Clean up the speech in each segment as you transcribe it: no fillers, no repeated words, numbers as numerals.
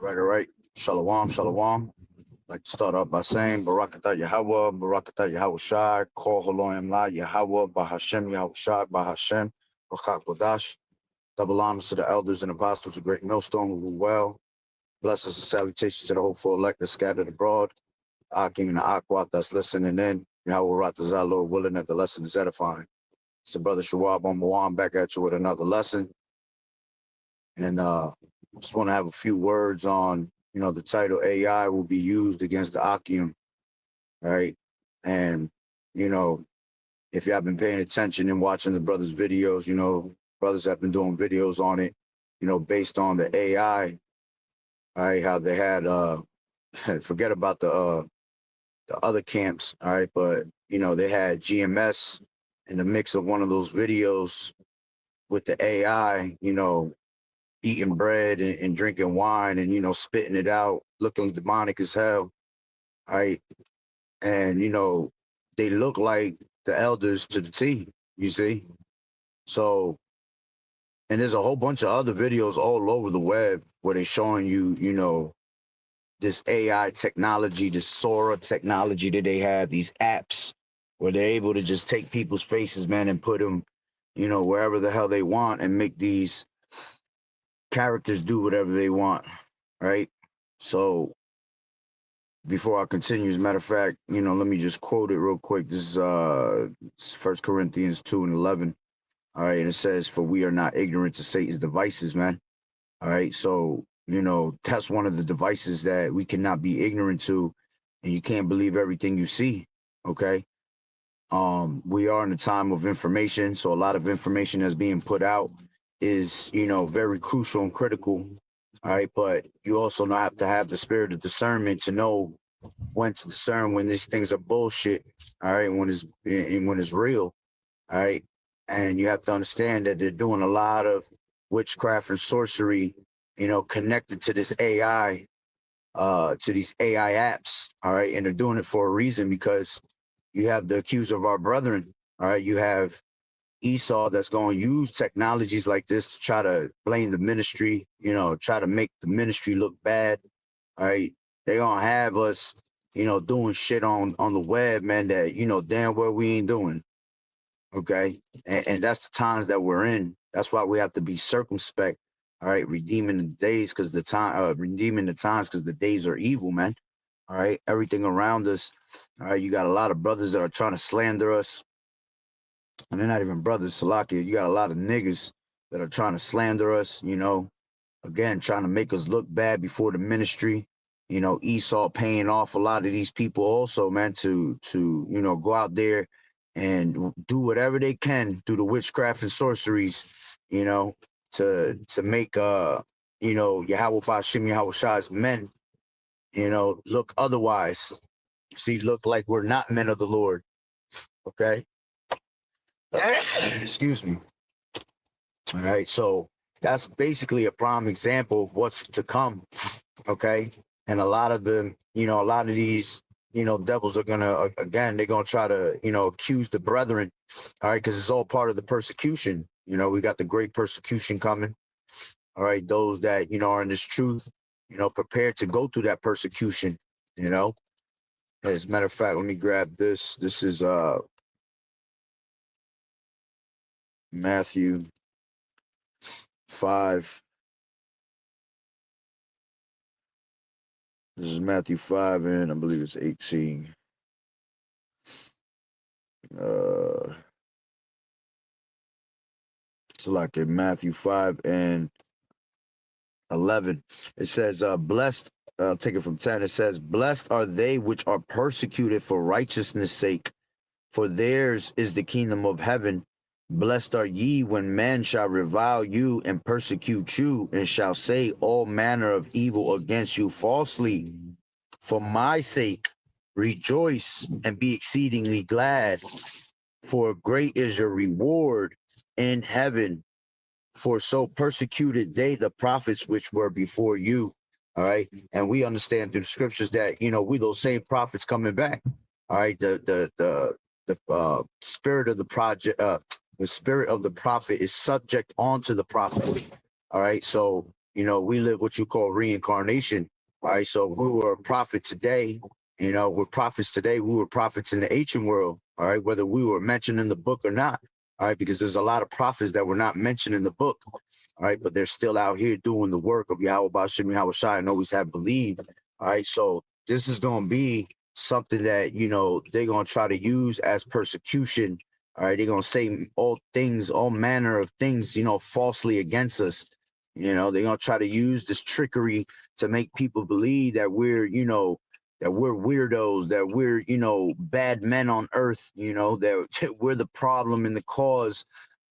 All right. Shalom, shalom. I'd like to start off by saying Barakatah Yahweh, Barakatah Yahweh Shai, Kol Holoim La Yahweh, Bahashem Yahweh Shai, Bahashem, Barak Kodash. Double honors to the elders and apostles of Great Millstone who rule well. Blessings and salutations to the hopeful elect that scattered abroad. Ahchyam and the Ahchyam that's listening in. Yahweh Ratazah, Lord willing that the lesson is edifying. It's the brother Shawab on Mawan back at you with another lesson. And just want to have a few words on, the title AI will be used against the Ahchyam, right? And, if you have been paying attention and watching the brothers' videos, brothers have been doing videos on it, based on the AI, right? How they had, forget about the other camps, all right? But, they had GMS in the mix of one of those videos with the AI, eating bread and drinking wine and, spitting it out, looking demonic as hell. Right. And, they look like the elders to the T, you see? So, and there's a whole bunch of other videos all over the web where they're showing you, this AI technology, this Sora technology that they have, these apps where they're able to just take people's faces, man, and put them, wherever the hell they want and make these characters do whatever they want, right? So before I continue, as a matter of fact, let me just quote it real quick. This is 1 Corinthians 2:11. All right, and it says, "For we are not ignorant to Satan's devices, man." All right, so that's one of the devices that we cannot be ignorant to, and you can't believe everything you see. Okay, we are in a time of information, so a lot of information that's being put out is very crucial and critical. All right, but you also not have to have the spirit of discernment to know when to discern when these things are bullshit. All right, when it's real. All right, and you have to understand that they're doing a lot of witchcraft and sorcery, connected to this AI, to these AI apps. All right, and they're doing it for a reason, because you have the accuser of our brethren. All right, you have Esau that's going to use technologies like this to try to blame the ministry, try to make the ministry look bad. All right, they gonna have us, doing shit on the web, man, that damn well we ain't doing. Okay, and that's the times that we're in. That's why we have to be circumspect. All right, redeeming the days because the time, redeeming the times because the days are evil, man. All right, everything around us. All right, you got a lot of brothers that are trying to slander us, and they're not even brothers, Salakia. You got a lot of niggas that are trying to slander us, again, trying to make us look bad before the ministry. Esau paying off a lot of these people also, man, to go out there and do whatever they can through the witchcraft and sorceries, to make Yahweh Bashim Yahweh Shai's men, look otherwise. See, look like we're not men of the Lord. Okay. Excuse me. All right, so that's basically a prime example of what's to come. Okay, and a lot of them, a lot of these, devils are gonna they're gonna try to, accuse the brethren. All right, because it's all part of the persecution. We got the great persecution coming. All right, those that are in this truth, prepared to go through that persecution. As a matter of fact, let me grab this. This is Matthew 5. This is Matthew 5, and I believe it's 18. It's like in Matthew 5 and 11. It says, blessed, I'll take it from 10. It says, blessed are they which are persecuted for righteousness' sake, for theirs is the kingdom of heaven. Blessed are ye when men shall revile you and persecute you, and shall say all manner of evil against you falsely. For my sake, rejoice and be exceedingly glad, for great is your reward in heaven. For so persecuted they the prophets which were before you. All right. And we understand through the scriptures that, we those same prophets coming back. All right. The spirit of the the spirit of the prophet is subject onto the prophet. All right. So, we live what you call reincarnation. All right. So if we were a prophet today, we're prophets today. We were prophets in the ancient world. All right. Whether we were mentioned in the book or not. All right. Because there's a lot of prophets that were not mentioned in the book. All right. But they're still out here doing the work of Yahweh Bashim Yahweh Shai and always have believed. All right. So this is going to be something that, they're going to try to use as persecution. All right. They're going to say all manner of things, falsely against us. They're going to try to use this trickery to make people believe that we're weirdos, that we're, bad men on earth, that we're the problem and the cause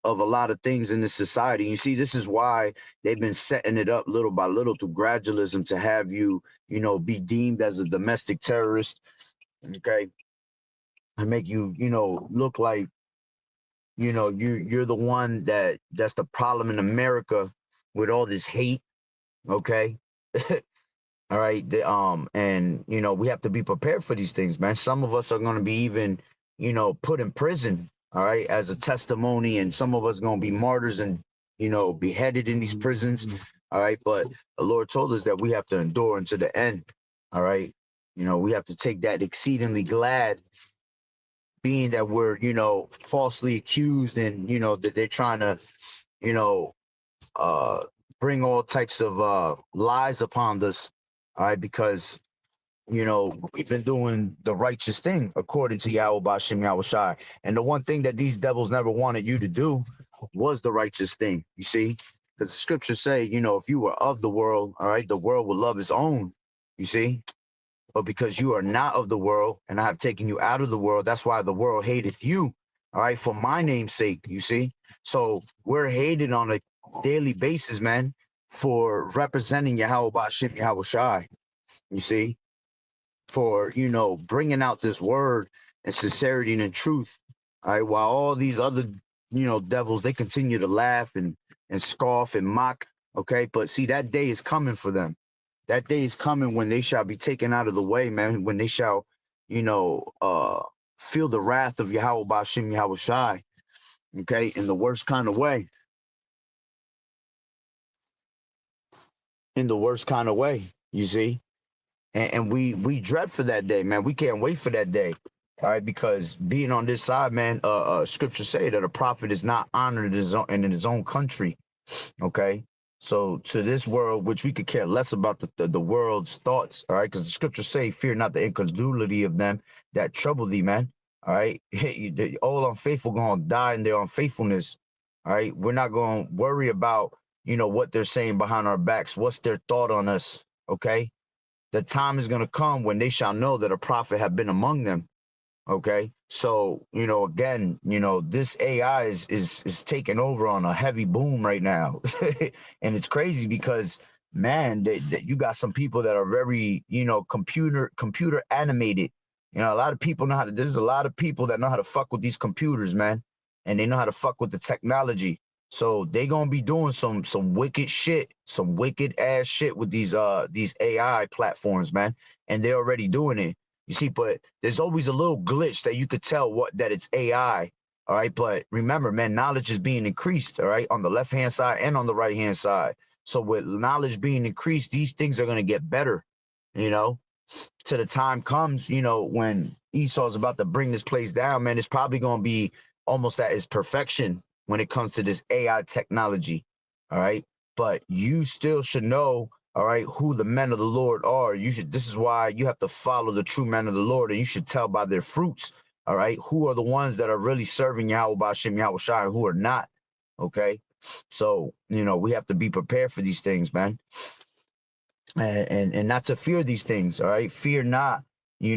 of a lot of things in this society. You see, this is why they've been setting it up little by little through gradualism to have you, be deemed as a domestic terrorist, okay, and make you, look like, you're the one that's the problem in America with all this hate, okay. All right. And we have to be prepared for these things, man. Some of us are going to be even, put in prison, all right, as a testimony, and some of us are going to be martyrs and, beheaded in these prisons. All right. But the Lord told us that we have to endure unto the end. All right. We have to take that exceedingly glad, being that we're, falsely accused, and, that they're trying to, uh, bring all types of lies upon us. All right, because we've been doing the righteous thing according to Yahweh Bashim Yahweh Shai. And the one thing that these devils never wanted you to do was the righteous thing, you see? Because the scriptures say, if you were of the world, all right, the world will love its own, you see? But because you are not of the world, and I have taken you out of the world, that's why the world hateth you, all right, for my name's sake, you see? So we're hated on a daily basis, man, for representing Yahweh Bashim Yahweh Shai, you see? For, bringing out this word and sincerity and in truth, all right, while all these other, devils, they continue to laugh and scoff and mock, okay? But see, that day is coming for them. That day is coming when they shall be taken out of the way, man, when they shall, feel the wrath of Yahweh Bashim Yahweh Shai, okay, in the worst kind of way. In the worst kind of way, you see? And we dread for that day, man. We can't wait for that day, all right? Because being on this side, man, scripture say that a prophet is not honored in his own country, okay? So to this world, which we could care less about the world's thoughts, all right? Because the scriptures say, fear not the incredulity of them that trouble thee, man, all right? All unfaithful going to die in their unfaithfulness, all right? We're not going to worry about, what they're saying behind our backs. What's their thought on us, okay? The time is going to come when they shall know that a prophet have been among them. Okay. So, again, this AI is taking over on a heavy boom right now. And it's crazy because, man, you got some people that are very, computer animated. A lot of people there's a lot of people that know how to fuck with these computers, man. And they know how to fuck with the technology. So they gonna be doing some wicked shit, some wicked ass shit with these AI platforms, man. And they're already doing it. You see, but there's always a little glitch that you could tell that it's AI. All right. But remember, man, knowledge is being increased, all right, on the left hand side and on the right hand side. So with knowledge being increased, these things are gonna get better, till the time comes, when Esau's about to bring this place down, man. It's probably gonna be almost at its perfection when it comes to this AI technology. All right. But you still should know, all right, who the men of the Lord are. This is why you have to follow the true men of the Lord, and you should tell by their fruits, all right, who are the ones that are really serving Yahweh Bashim Yahweh Shai and who are not. Okay. So, we have to be prepared for these things, man. And not to fear these things, all right. Fear not, fear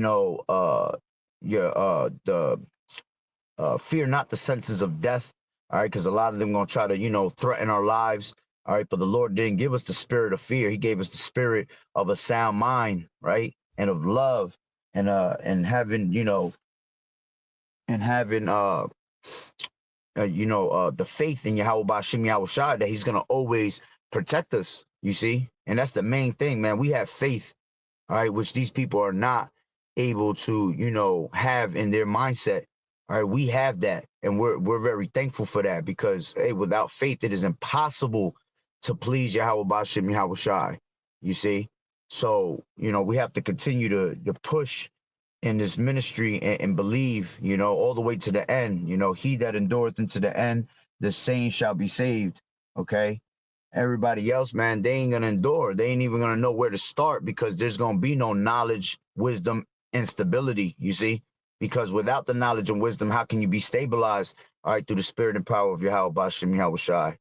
not the sentences of death, all right, because a lot of them gonna try to, threaten our lives, all right. But the Lord didn't give us the spirit of fear; He gave us the spirit of a sound mind, right, and of love, and having, the faith in Yahweh Bashim Yahweh Shai that He's gonna always protect us. You see, and that's the main thing, man. We have faith, all right, which these people are not able to, have in their mindset. All right, we have that, and we're very thankful for that because, hey, without faith, it is impossible to please Yahweh Bashim Yahweh Shai. You see? So, we have to continue to push in this ministry and believe, all the way to the end. He that endureth into the end, the same shall be saved. Okay. Everybody else, man, they ain't gonna endure. They ain't even gonna know where to start because there's gonna be no knowledge, wisdom, and stability, you see? Because without the knowledge and wisdom, how can you be stabilized, all right, through the spirit and power of Yahweh Bashim Yahweh Shai?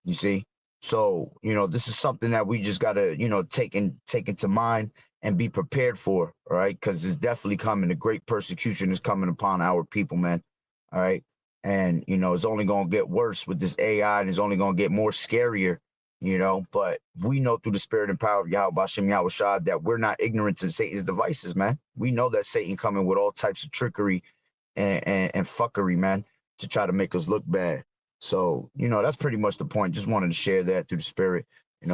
You see? So, this is something that we just gotta, take into mind and be prepared for, all right? Because it's definitely coming. A great persecution is coming upon our people, man. All right. And, it's only gonna get worse with this AI, and it's only gonna get more scarier. But we know through the spirit and power of Yahweh Bashim Yahweh Shai that we're not ignorant to Satan's devices, man. We know that Satan coming with all types of trickery and fuckery, man, to try to make us look bad. So, that's pretty much the point. Just wanted to share that through the spirit.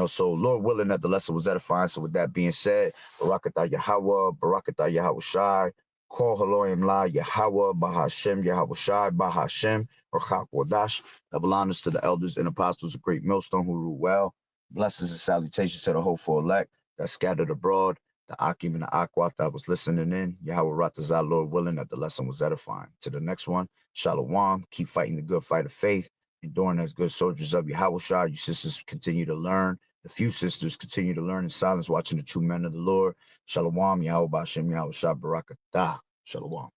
So Lord willing that the lesson was edifying. So with that being said, Barakatah Yahweh, Barakatah Yahweh Shai, Kol Haloim La Yahweh, Bahashem Yahweh Shai, Bahashem, Rachak Wadash. Double honors to the elders and apostles of Great Millstone who rule well. Blessings and salutations to the hopeful elect that scattered abroad, the Ahchyam and the Ahchyam that was listening in. Yahweh Ratazah, Lord willing that the lesson was edifying. To the next one, Shalom. Keep fighting the good fight of faith. Enduring as good soldiers of Yahweh Shai. You sisters continue to learn. The few sisters continue to learn in silence, watching the true men of the Lord. Shalom, Yahweh Bashim, Yahweh Shai, Barakatah. Shalom.